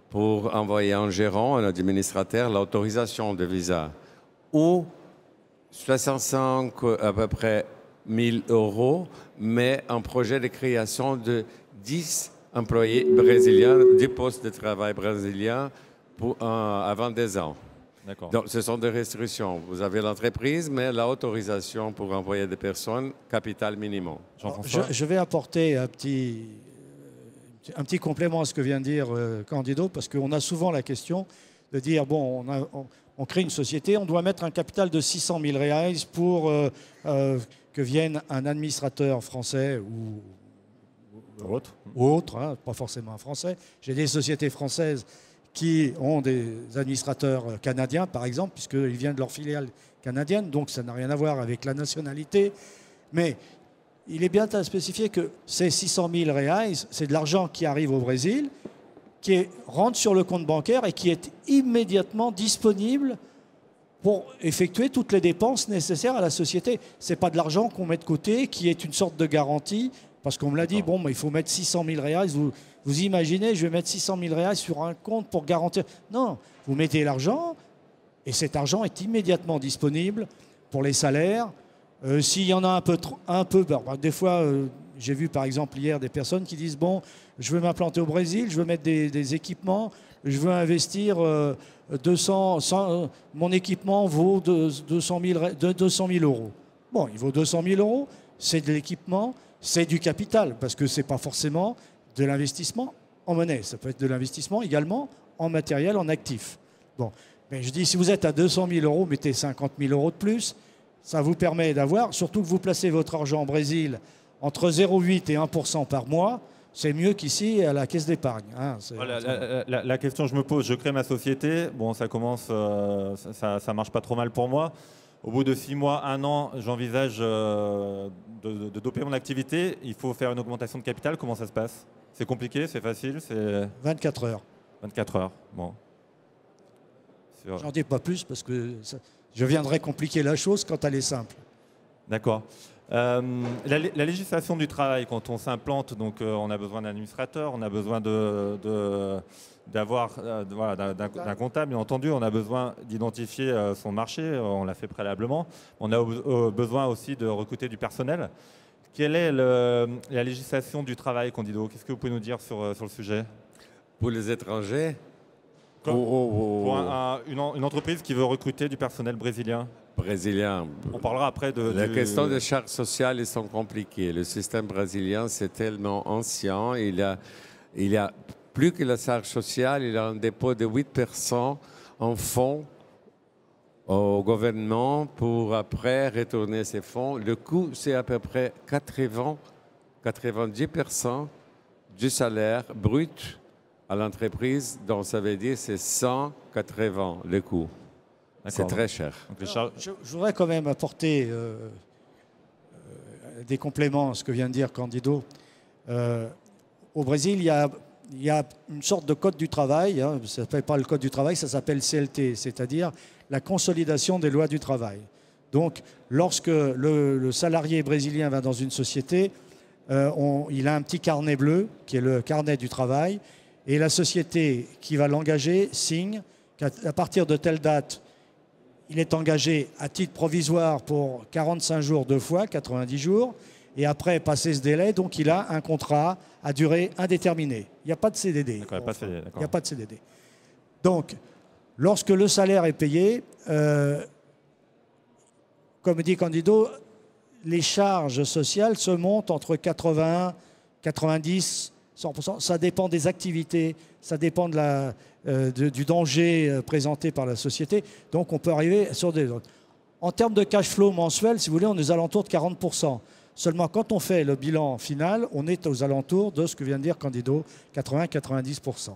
pour envoyer un gérant, un administrateur, l'autorisation de visa. Ou 65 à peu près 1 000 €, mais un projet de création de 10 employés brésiliens, 10 postes de travail brésiliens avant 2 ans. Donc, ce sont des restrictions. Vous avez l'entreprise, mais l'autorisation pour envoyer des personnes, capital minimum. Je vais apporter un petit complément à ce que vient de dire Candido, parce qu'on a souvent la question de dire, bon, on crée une société, on doit mettre un capital de 600 000 reais pour que vienne un administrateur français ou autre, hein, pas forcément un Français. J'ai des sociétés françaises qui ont des administrateurs canadiens, par exemple, puisqu'ils viennent de leur filiale canadienne, donc ça n'a rien à voir avec la nationalité. Mais il est bien à spécifier que ces 600 000 reais, c'est de l'argent qui arrive au Brésil, qui rentre sur le compte bancaire et qui est immédiatement disponible pour effectuer toutes les dépenses nécessaires à la société. Ce n'est pas de l'argent qu'on met de côté, qui est une sorte de garantie, parce qu'on me l'a dit, bon, il faut mettre 600 000 reais. Vous imaginez, je vais mettre 600 000 reais sur un compte pour garantir. Non, vous mettez l'argent et cet argent est immédiatement disponible pour les salaires. S'il y en a un peu des fois, j'ai vu par exemple hier des personnes qui disent, bon, je veux m'implanter au Brésil, je veux mettre des équipements, je veux investir 200, mon équipement vaut 200 000 €. Bon, il vaut 200 000 €, c'est de l'équipement, c'est du capital, parce que ce n'est pas forcément de l'investissement en monnaie. Ça peut être de l'investissement également en matériel, en actifs. Bon, mais je dis, si vous êtes à 200 000 €, mettez 50 000 € de plus. Ça vous permet d'avoir, surtout que vous placez votre argent au Brésil entre 0,8 et 1% par mois, c'est mieux qu'ici à la caisse d'épargne. Hein, la question que je me pose, je crée ma société, bon, ça commence, ça marche pas trop mal pour moi. Au bout de 6 mois, 1 an, j'envisage de doper mon activité. Il faut faire une augmentation de capital. Comment ça se passe? C'est compliqué, c'est facile, c'est 24 heures. 24 heures, bon. J'en dis pas plus parce que je viendrai compliquer la chose quand elle est simple. D'accord. La législation du travail, quand on s'implante, donc on a besoin d'un administrateur, on a besoin d'avoir voilà, d'un comptable, bien entendu, on a besoin d'identifier son marché, on l'a fait préalablement. On a besoin aussi de recruter du personnel. Quelle est la législation du travail, Candido? Qu'est-ce que vous pouvez nous dire sur le sujet? Pour les étrangers, Pour une entreprise qui veut recruter du personnel brésilien. brésiliens. On parlera après de... La question des charges sociales, ils sont compliquées. Le système brésilien, c'est tellement ancien. Il y a plus que la charge sociale, il y a un dépôt de 8% en fonds au gouvernement pour après retourner ces fonds. Le coût, c'est à peu près 90% du salaire brut à l'entreprise. Donc, ça veut dire que c'est 180 le coût. C'est très cher. Alors, je voudrais quand même apporter des compléments à ce que vient de dire Candido. Au Brésil, il y a une sorte de code du travail. Hein, ça ne s'appelle pas le code du travail, ça s'appelle CLT, c'est-à-dire la consolidation des lois du travail. Donc, lorsque le salarié brésilien va dans une société, il a un petit carnet bleu, qui est le carnet du travail, et la société qui va l'engager signe qu'à partir de telle date, il est engagé à titre provisoire pour 45 jours 2 fois, 90 jours, et après, passé ce délai, donc il a un contrat à durée indéterminée. Il n'y a pas de CDD. Il n'y a pas de CDD. Donc, lorsque le salaire est payé, comme dit Candido, les charges sociales se montent entre 80, 90, 100%. Ça dépend des activités, ça dépend du danger présenté par la société. Donc, on peut arriver sur des autres. En termes de cash flow mensuel, si vous voulez, on est aux alentours de 40%. Seulement, quand on fait le bilan final, on est aux alentours de ce que vient de dire Candido, 80-90%.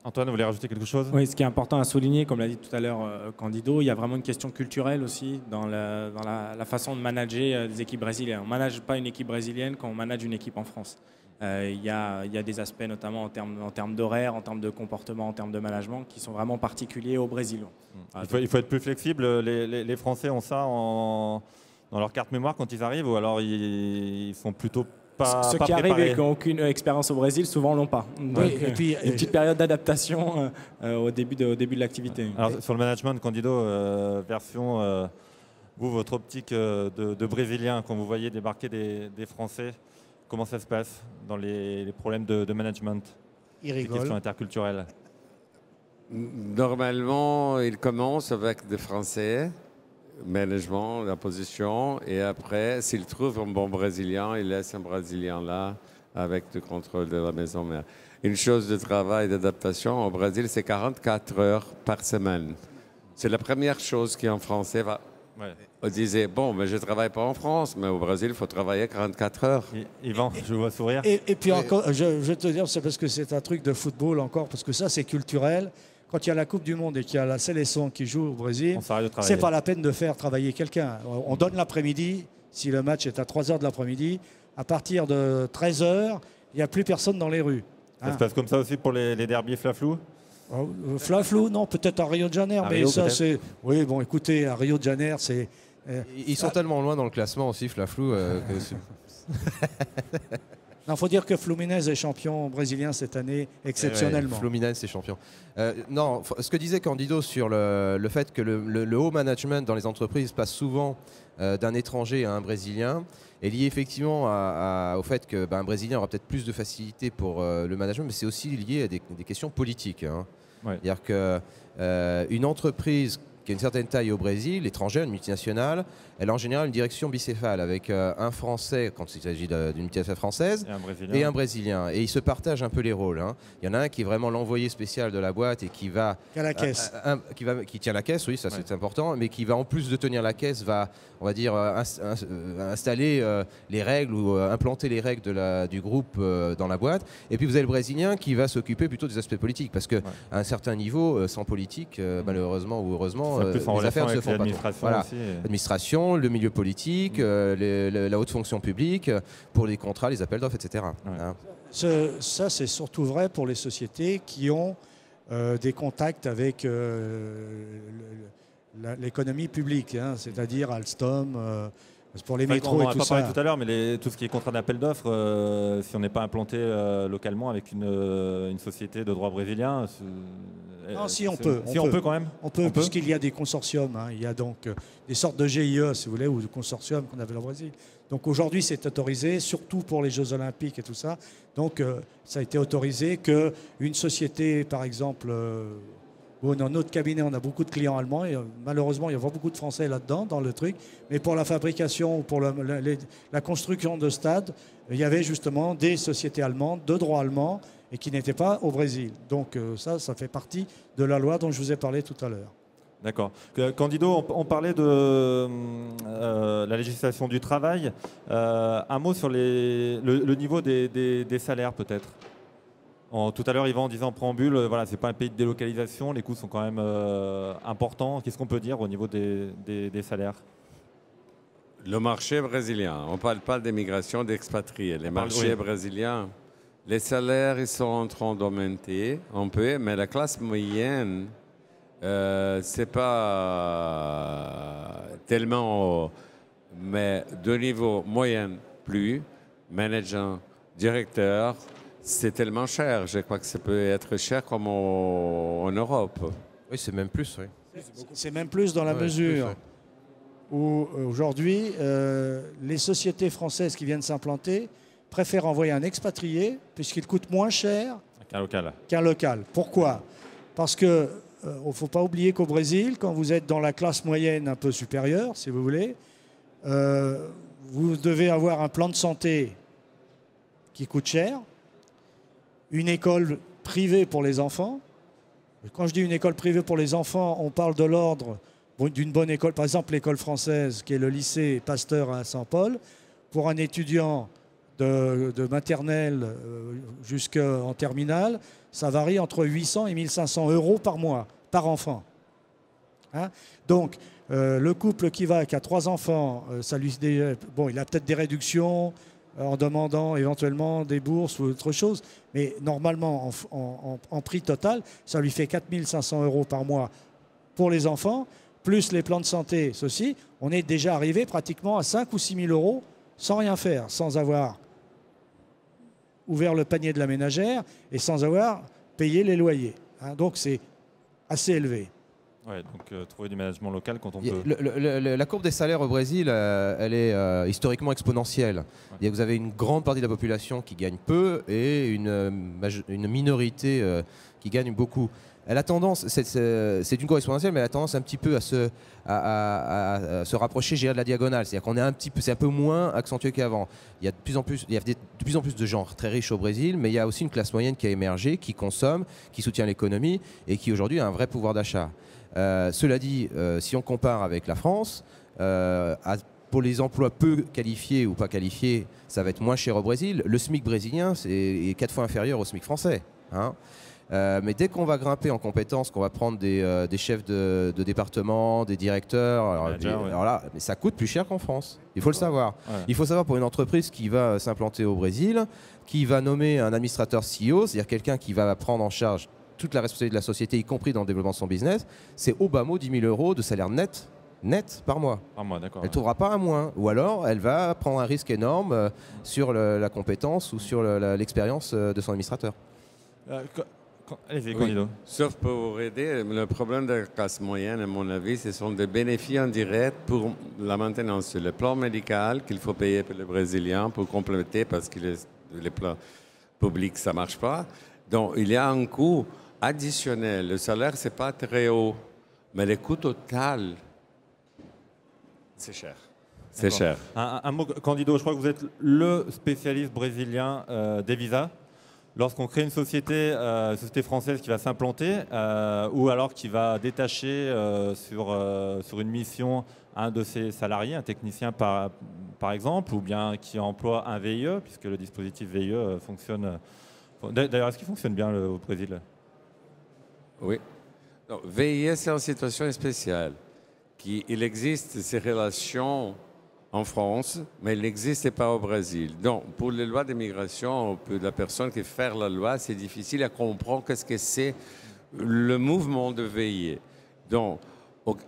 Antoine, vous voulez rajouter quelque chose? Oui, ce qui est important à souligner, comme l'a dit tout à l'heure Candido, il y a vraiment une question culturelle aussi dans la façon de manager des équipes brésiliennes. On ne manage pas une équipe brésilienne quand on manage une équipe en France. Il y a des aspects, notamment en termes d'horaire, en termes de comportement, en termes de management, qui sont vraiment particuliers au Brésil. Il faut être plus flexible. Les Français ont ça dans leur carte mémoire quand ils arrivent, ou alors ils sont plutôt pas ceux qui préparés. arrivent et qui n'ont aucune expérience au Brésil, souvent l'ont pas. Donc, oui, et puis, une petite période d'adaptation au début de l'activité. Alors, sur le management, Candido, version, votre optique de Brésilien, quand vous voyez débarquer des Français, comment ça se passe dans les problèmes de management? il Les rigole. questions interculturelles. Normalement, ils commencent avec des Français, management, la position, et après, s'ils trouvent un bon Brésilien, ils laissent un Brésilien là avec le contrôle de la maison mère. Une chose de travail, d'adaptation au Brésil, c'est 44 heures par semaine. C'est la première chose qu'un Français va... Ouais. On disait, bon, mais je ne travaille pas en France, mais au Brésil, il faut travailler 44 heures. Yvan, je vous vois sourire. Et puis encore, je vais te dire, c'est parce que c'est un truc de football encore, parce que ça c'est culturel. Quand il y a la Coupe du Monde et qu'il y a la sélection qui joue au Brésil, On s'arrête de travailler. c'est pas la peine de faire travailler quelqu'un. On donne l'après-midi, si le match est à 3h de l'après-midi, à partir de 13h, il n'y a plus personne dans les rues. Ça se passe comme ça aussi pour les derbies flaflou? Flaflou, non, peut-être à Rio de Janeiro, À mais Rio, ça peut-être. c'est... Oui, bon, écoutez, à Rio de Janeiro, c'est... Ils sont tellement loin dans le classement aussi, Flaflou. Il faut dire que Fluminense est champion brésilien cette année, exceptionnellement. Fluminense est champion. Non, ce que disait Candido sur le fait que le haut management dans les entreprises passe souvent d'un étranger à un Brésilien est lié effectivement au fait qu'un Brésilien aura peut-être plus de facilité pour le management, mais c'est aussi lié à des questions politiques. Hein. Ouais. C'est-à-dire qu'une entreprise qui a une certaine taille au Brésil, étrangère, une multinationale, elle a en général une direction bicéphale avec un Français, quand il s'agit d'une multinationale française, et un Brésilien. Et ils se partagent un peu les rôles. Hein. Il y en a un qui est vraiment l'envoyé spécial de la boîte et qui va... Qu'à la caisse. Qui tient la caisse, oui, ça c'est important, mais qui va en plus de tenir la caisse, va, on va dire, installer les règles ou implanter les règles du groupe dans la boîte. Et puis vous avez le Brésilien qui va s'occuper plutôt des aspects politiques, parce qu'à un certain niveau, sans politique, malheureusement ou heureusement, les affaires ne se font pas trop. Voilà. L'administration, le milieu politique, la haute fonction publique, pour les contrats, les appels d'offres, etc. Ouais. Hein. Ça, c'est surtout vrai pour les sociétés qui ont des contacts avec l'économie publique, hein, c'est-à-dire Alstom, Pour les C'est vrai métros qu'on en et a tout pas parlé ça. tout à l'heure, mais tout ce qui est contrat d'appel d'offres, si on n'est pas implanté localement avec une société de droit brésilien, Non, si on peut. Si on peut quand même. On peut, puisqu'il y a des consortiums. Hein. Il y a donc des sortes de GIE, si vous voulez, ou de consortiums qu'on avait au Brésil. Donc aujourd'hui, c'est autorisé, surtout pour les Jeux Olympiques et tout ça. Donc ça a été autorisé qu'une société, par exemple, dans notre cabinet, on a beaucoup de clients allemands. Et, malheureusement, il y a pas beaucoup de Français là-dedans, dans le truc. Mais pour la fabrication ou pour la construction de stades, il y avait justement des sociétés allemandes, de droit allemand, et qui n'étaient pas au Brésil. Donc ça fait partie de la loi dont je vous ai parlé tout à l'heure. D'accord. Candido, on parlait de la législation du travail. Un mot sur le niveau des salaires peut-être. Tout à l'heure, Yvan disait en préambule, voilà, c'est pas un pays de délocalisation, les coûts sont quand même importants. Qu'est-ce qu'on peut dire au niveau des salaires? Le marché brésilien, on ne parle pas d'immigration, d'expatriés. Les marchés brésiliens, les salaires ils sont en train d'augmenter un peu, mais la classe moyenne, c'est pas tellement haut, mais de niveau moyen plus, manager, directeur, c'est tellement cher. Je crois que ça peut être cher comme en Europe. Oui, c'est même plus, oui. C'est même plus dans la mesure où aujourd'hui, les sociétés françaises qui viennent s'implanter préfèrent envoyer un expatrié puisqu'il coûte moins cher qu'un local. Pourquoi? Parce que ne faut pas oublier qu'au Brésil, quand vous êtes dans la classe moyenne un peu supérieure, si vous voulez, vous devez avoir un plan de santé qui coûte cher, une école privée pour les enfants. Quand je dis une école privée pour les enfants, on parle de l'ordre d'une bonne école. Par exemple, l'école française, qui est le lycée Pasteur à Saint-Paul, pour un étudiant de maternelle jusqu'en terminale, ça varie entre 800 et 1500 euros par mois, par enfant. Hein? Donc, le couple qui a 3 enfants, ça lui, bon, il a peut-être des réductions en demandant éventuellement des bourses ou autre chose, mais normalement, en prix total, ça lui fait 4500 euros par mois pour les enfants, plus les plans de santé, ceci. On est déjà arrivé pratiquement à 5 ou 6 000 euros sans rien faire, sans avoir ouvert le panier de la ménagère et sans avoir payé les loyers. Hein, donc c'est assez élevé. Ouais, donc trouver du management local quand on peut. La courbe des salaires au Brésil, elle est historiquement exponentielle. Ouais. Vous avez une grande partie de la population qui gagne peu et une minorité qui gagne beaucoup. Elle a tendance, c'est une courbe exponentielle, mais elle a tendance un petit peu à se rapprocher, je dirais, de la diagonale. C'est-à-dire qu'on est c'est un peu moins accentué qu'avant. Il y a de plus en plus de gens très riches au Brésil, mais il y a aussi une classe moyenne qui a émergé, qui consomme, qui soutient l'économie et qui aujourd'hui a un vrai pouvoir d'achat. Cela dit, si on compare avec la France, pour les emplois peu qualifiés ou pas qualifiés, ça va être moins cher au Brésil. Le SMIC brésilien est 4 fois inférieur au SMIC français. Hein. Mais dès qu'on va grimper en compétences, qu'on va prendre des chefs de département, des directeurs, alors là, mais ça coûte plus cher qu'en France. Il faut le savoir. Ouais. Il faut savoir pour une entreprise qui va s'implanter au Brésil, qui va nommer un administrateur CEO, c'est-à-dire quelqu'un qui va prendre en charge toute la responsabilité de la société, y compris dans le développement de son business, c'est au bas mot 10 000 euros de salaire net par mois. D'accord. Elle ne trouvera pas un moins. Ou alors, elle va prendre un risque énorme sur la compétence ou sur l'expérience de son administrateur. Allez-y, Candido. Oui. Sauf pour aider, le problème de la classe moyenne, à mon avis, ce sont des bénéfices indirects pour la maintenance sur le plan médical qu'il faut payer pour les Brésiliens pour compléter parce que les plans publics, ça ne marche pas. Donc, il y a un coût additionnel. Le salaire, ce n'est pas très haut, mais le coût total, c'est cher. C'est cher. Un mot, Candido, je crois que vous êtes le spécialiste brésilien des visas. Lorsqu'on crée une société française qui va s'implanter ou alors qui va détacher sur une mission un de ses salariés, un technicien par exemple, ou bien qui emploie un VIE, puisque le dispositif VIE fonctionne. D'ailleurs, est-ce qu'il fonctionne bien au Brésil? Oui. Donc, VIE, c'est une situation spéciale. Il existe ces relations en France, mais il n'existe pas au Brésil. Donc, pour les lois d'immigration, pour la personne qui fait la loi, c'est difficile à comprendre qu'est-ce que c'est le mouvement de VIE. Donc,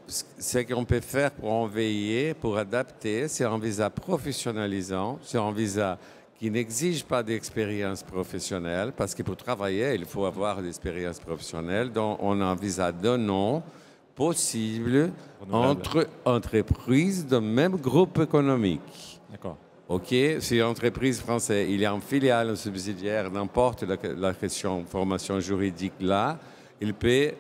Ce qu'on peut faire pour enveiller, pour adapter, c'est un visa professionnalisant, c'est un visa qui n'exige pas d'expérience professionnelle, parce que pour travailler, il faut avoir l'expérience professionnelle. Donc, on a un visa d'un an possible entre entreprises du même groupe économique. D'accord. OK, si l'entreprise française, il y a une filiale, une subsidiaire, n'importe la question formation juridique là, il peut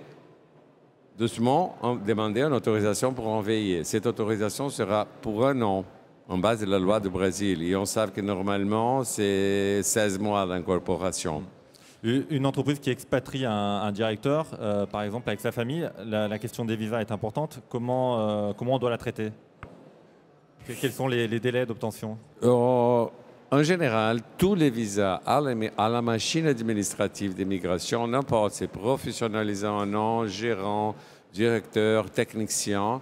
doucement demander une autorisation pour enveiller. Cette autorisation sera pour un an, en base de la loi du Brésil. Et on sait que normalement, c'est 16 mois d'incorporation. Une entreprise qui expatrie un directeur, par exemple, avec sa famille, la question des visas est importante. Comment on doit la traiter? Quels sont les délais d'obtention? En général, tous les visas à la machine administrative d'immigration, n'importe, c'est professionnalisant, non, gérant, directeur, technicien,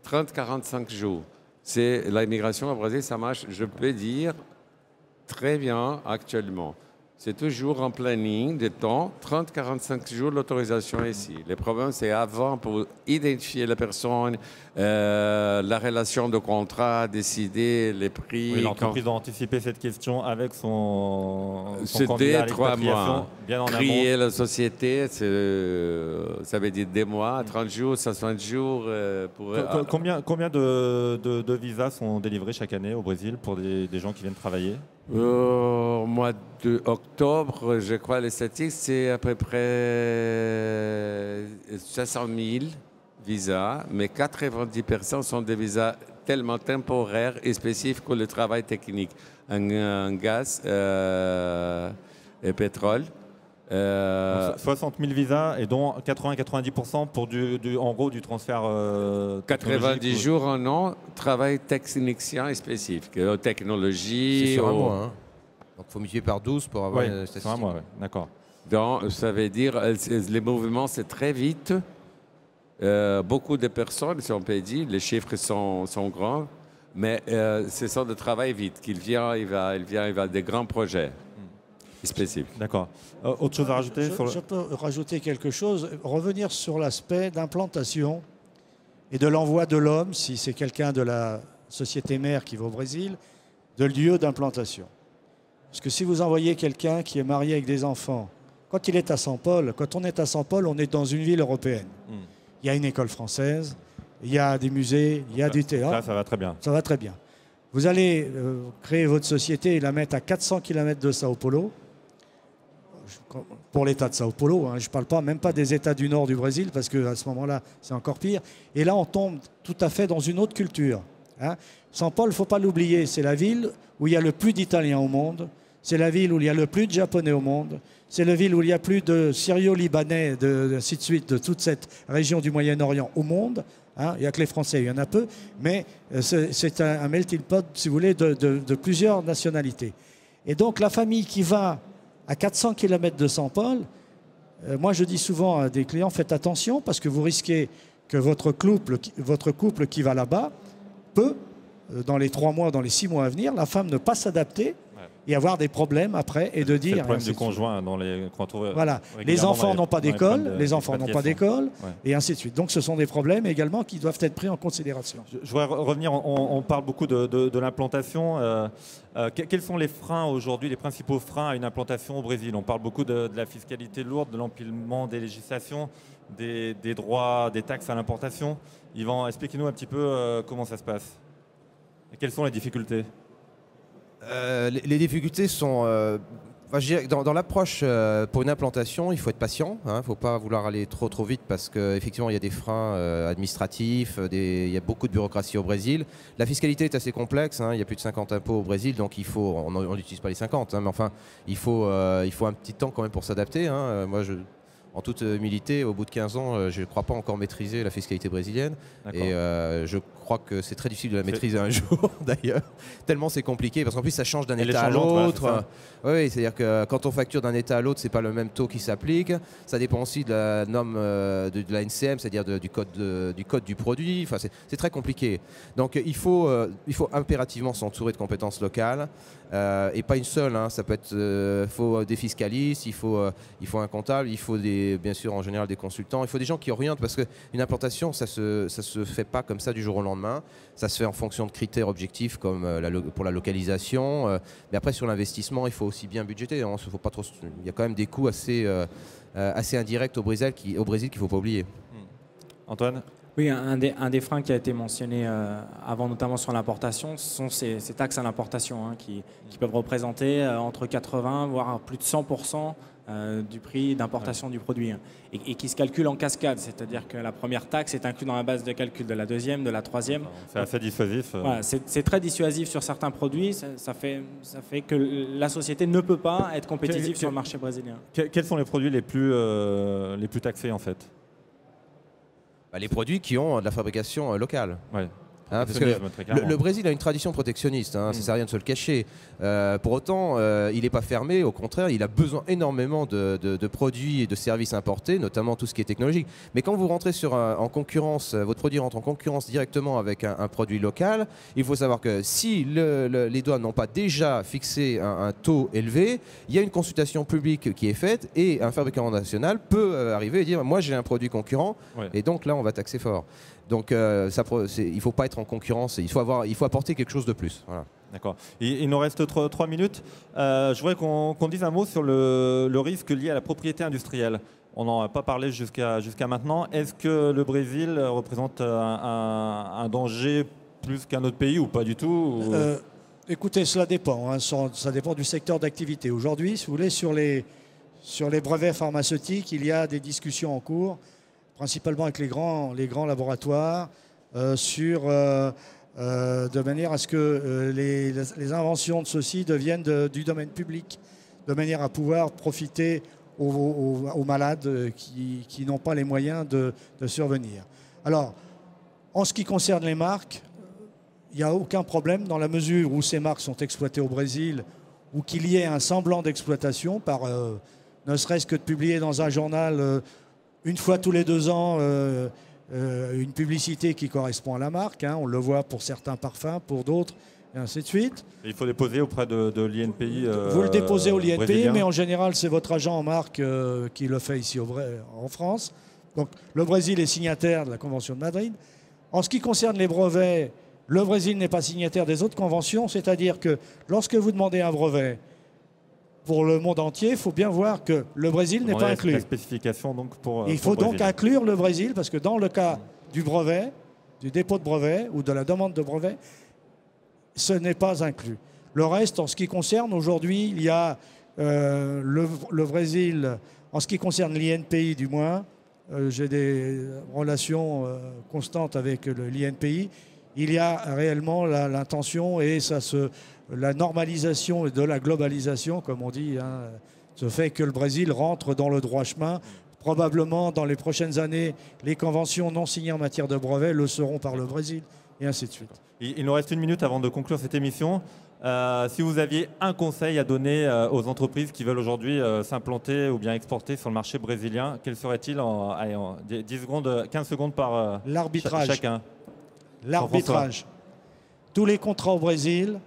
30-45 jours. C'est l'immigration au Brésil, ça marche, je peux dire, très bien actuellement. C'est toujours en planning de temps, 30-45 jours l'autorisation ici. Le problème, c'est avant, pour identifier la personne, la relation de contrat, décider les prix. Oui, l'entreprise doit anticiper cette question avec son candidat à l'expatriation, bien en amont. Créer la société, ça veut dire des mois, 30 jours, 60 jours. Combien de visas sont délivrés chaque année au Brésil pour des gens qui viennent travailler? Au mois d'octobre, je crois, les statistiques, c'est à peu près 500 000 visas, mais 90% sont des visas tellement temporaires et spécifiques pour le travail technique, en gaz et pétrole. 60 000 visas et dont 80-90% pour en gros du transfert 90 jours en an, travail technicien et spécifique, technologie. C'est sur un mois. Hein. Donc il faut multiplier par 12 pour avoir une statistique. Sur un mois, d'accord. Donc ça veut dire les mouvements, c'est très vite. Beaucoup de personnes, si on peut dire, les chiffres sont grands, mais c'est ça de travail vite. Qu'il vient, il va des grands projets. Spécifique. D'accord. Autre chose à rajouter je peux rajouter quelque chose, revenir sur l'aspect d'implantation et de l'envoi de l'homme, si c'est quelqu'un de la société mère qui va au Brésil, de lieu d'implantation. Parce que si vous envoyez quelqu'un qui est marié avec des enfants, quand on est à São Paulo, on est dans une ville européenne. Il y a une école française, il y a des musées, il y a du théâtre. Là, ça va très bien. Ça va très bien. Vous allez créer votre société et la mettre à 400 km de São Paulo, pour l'État de São Paulo, hein, je ne parle même pas des États du nord du Brésil, parce qu'à ce moment-là, c'est encore pire. Et là, on tombe tout à fait dans une autre culture. Hein. São Paulo, il ne faut pas l'oublier, c'est la ville où il y a le plus d'Italiens au monde, c'est la ville où il y a le plus de Japonais au monde, c'est la ville où il y a plus de Syrio-Libanais, ainsi de suite, de toute cette région du Moyen-Orient au monde. Hein. Il n'y a que les Français, il y en a peu, mais c'est un melting pot, si vous voulez, de plusieurs nationalités. Et donc, la famille qui va à 400 km de São Paulo, moi je dis souvent à des clients, faites attention parce que vous risquez que votre couple qui va là-bas peut, dans les 3 mois, dans les 6 mois à venir, la femme ne pas s'adapter et avoir des problèmes après et de dire... C'est le problème du conjoint qu'on retrouve. Voilà, les enfants n'ont pas d'école, et ainsi de suite. Donc ce sont des problèmes également qui doivent être pris en considération. Je voudrais revenir, on parle beaucoup de l'implantation. Quels sont les freins aujourd'hui, les principaux freins à une implantation au Brésil? On parle beaucoup de la fiscalité lourde, de l'empilement des législations, des droits, des taxes à l'importation. Yvan, expliquez-nous un petit peu comment ça se passe. Et quelles sont les difficultés? Les difficultés sont... dans l'approche pour une implantation, il faut être patient. Il ne faut pas vouloir aller trop vite parce qu'effectivement, il y a des freins administratifs, il y a beaucoup de bureaucratie au Brésil. La fiscalité est assez complexe. Il y a plus de 50 impôts au Brésil, donc on n'utilise pas les 50. Mais enfin, il faut un petit temps quand même pour s'adapter. Moi, en toute humilité, au bout de 15 ans, je ne crois pas encore maîtriser la fiscalité brésilienne. Et je crois que c'est très difficile de la maîtriser un jour, d'ailleurs. Tellement c'est compliqué, parce qu'en plus, ça change d'un État à l'autre. Oui, c'est-à-dire que quand on facture d'un État à l'autre, ce n'est pas le même taux qui s'applique. Ça dépend aussi de la norme de la NCM, c'est-à-dire du code du produit. Enfin, c'est très compliqué. Donc, il faut impérativement s'entourer de compétences locales. et pas une seule. Hein. Ça peut être, faut des fiscalistes, il faut un comptable, il faut bien sûr en général des consultants, il faut des gens qui orientent parce qu'une implantation, ça se fait pas comme ça du jour au lendemain. Ça se fait en fonction de critères objectifs comme pour la localisation. Mais après sur l'investissement, il faut aussi bien budgéter. Hein. Faut pas trop, il y a quand même des coûts assez indirects au Brésil qu'il ne faut pas oublier. Antoine ? Oui, un des freins qui a été mentionné avant, notamment sur l'importation, ce sont ces taxes à l'importation hein, qui peuvent représenter entre 80 voire plus de 100% du prix d'importation du produit hein, et qui se calculent en cascade, c'est-à-dire que la première taxe est inclue dans la base de calcul de la deuxième, de la troisième. C'est assez dissuasif. Voilà, c'est très dissuasif sur certains produits, ça fait que la société ne peut pas être compétitive sur le marché brésilien. Quels sont les produits les plus taxés en fait ? Les produits qui ont de la fabrication locale. Ouais. Hein, parce que le Brésil a une tradition protectionniste, hein, ça ne sert à rien de se le cacher. Pour autant, il n'est pas fermé, au contraire, il a besoin énormément de produits et de services importés, notamment tout ce qui est technologique. Mais quand vous rentrez en concurrence, votre produit rentre en concurrence directement avec un produit local, il faut savoir que si les douanes n'ont pas déjà fixé un taux élevé, il y a une consultation publique qui est faite et un fabricant national peut arriver et dire « moi j'ai un produit concurrent et donc là on va taxer fort ». Donc il ne faut pas être en concurrence, il faut apporter quelque chose de plus. Voilà. D'accord. Il nous reste 3 minutes. Je voudrais qu'on dise un mot sur le risque lié à la propriété industrielle. On n'en a pas parlé jusqu'à maintenant. Est-ce que le Brésil représente un danger plus qu'un autre pays ou pas du tout Écoutez, cela dépend. Hein, ça dépend du secteur d'activité. Aujourd'hui, si vous voulez, sur les brevets pharmaceutiques, il y a des discussions en cours, principalement avec les grands laboratoires, de manière à ce que les inventions de ceux-ci deviennent du domaine public, de manière à pouvoir profiter aux malades qui n'ont pas les moyens de survenir. Alors, en ce qui concerne les marques, il n'y a aucun problème dans la mesure où ces marques sont exploitées au Brésil ou qu'il y ait un semblant d'exploitation par ne serait-ce que de publier dans un journal une fois tous les 2 ans une publicité qui correspond à la marque. Hein, on le voit pour certains parfums, pour d'autres, et ainsi de suite. Et il faut déposer auprès de l'INPI. Vous le déposez au l'INPI, mais en général, c'est votre agent en marque qui le fait ici en France. Donc le Brésil est signataire de la Convention de Madrid. En ce qui concerne les brevets, le Brésil n'est pas signataire des autres conventions, c'est-à-dire que lorsque vous demandez un brevet, pour le monde entier, il faut bien voir que le Brésil n'est pas inclus. La spécification donc il faut donc inclure le Brésil parce que dans le cas du brevet, du dépôt de brevet ou de la demande de brevet, ce n'est pas inclus. Le reste, en ce qui concerne aujourd'hui, il y a le Brésil, en ce qui concerne l'INPI du moins, j'ai des relations constantes avec l'INPI, il y a réellement l'intention et la normalisation et de la globalisation, comme on dit, hein, ce fait que le Brésil rentre dans le droit chemin. Probablement, dans les prochaines années, les conventions non signées en matière de brevets le seront par le Brésil, et ainsi de suite. Il nous reste 1 minute avant de conclure cette émission. Si vous aviez un conseil à donner aux entreprises qui veulent aujourd'hui s'implanter ou bien exporter sur le marché brésilien, quel serait-il en 10 secondes, 15 secondes par chacun? L'arbitrage. Tous les contrats au Brésil,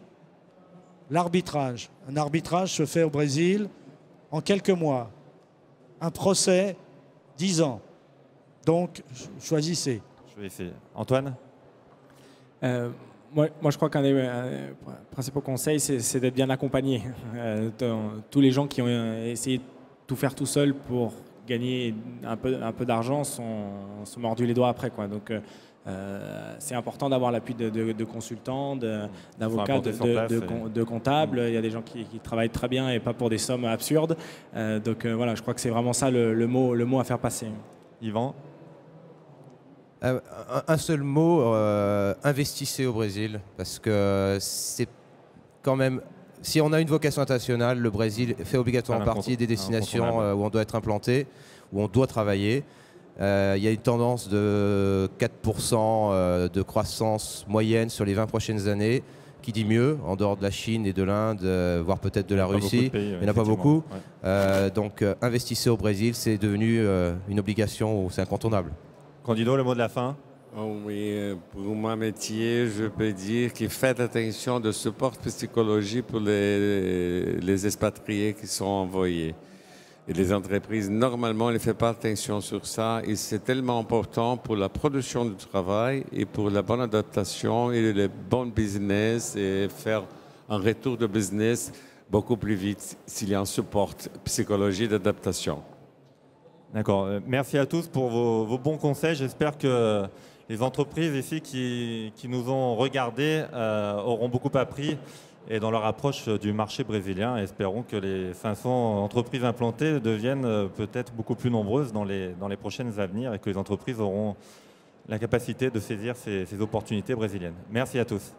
l'arbitrage. Un arbitrage se fait au Brésil en quelques mois. Un procès, 10 ans. Donc, choisissez. Je vais essayer. Antoine ? Moi, je crois qu'un des principaux conseils, c'est d'être bien accompagné. Tous les gens qui ont essayé de tout faire tout seul pour gagner un peu d'argent sont mordus les doigts après, quoi. Donc, c'est important d'avoir l'appui de consultants, d'avocats, de comptables. Il y a des gens qui travaillent très bien et pas pour des sommes absurdes. Donc voilà, je crois que c'est vraiment ça le mot à faire passer. Yvan ? Un seul mot, investissez au Brésil, parce que c'est quand même, si on a une vocation internationale, le Brésil fait obligatoirement partie des destinations où on doit être implanté, où on doit travailler. Il y a une tendance de 4% de croissance moyenne sur les 20 prochaines années, qui dit mieux, en dehors de la Chine et de l'Inde, voire peut-être de la Russie. Il n'y en a pas beaucoup. Donc investissez au Brésil, c'est devenu une obligation, c'est incontournable. Candido, le mot de la fin? Oh oui, pour mon métier, je peux dire qu'il fait attention de support psychologique pour les expatriés qui sont envoyés. Et les entreprises, normalement, ne font pas attention sur ça. Et c'est tellement important pour la production du travail et pour la bonne adaptation et le bon business et faire un retour de business beaucoup plus vite s'il y a un support psychologique d'adaptation. D'accord. Merci à tous pour vos bons conseils. J'espère que les entreprises ici qui nous ont regardés auront beaucoup appris et dans leur approche du marché brésilien. Espérons que les 500 entreprises implantées deviennent peut-être beaucoup plus nombreuses dans les prochaines années et que les entreprises auront la capacité de saisir ces opportunités brésiliennes. Merci à tous.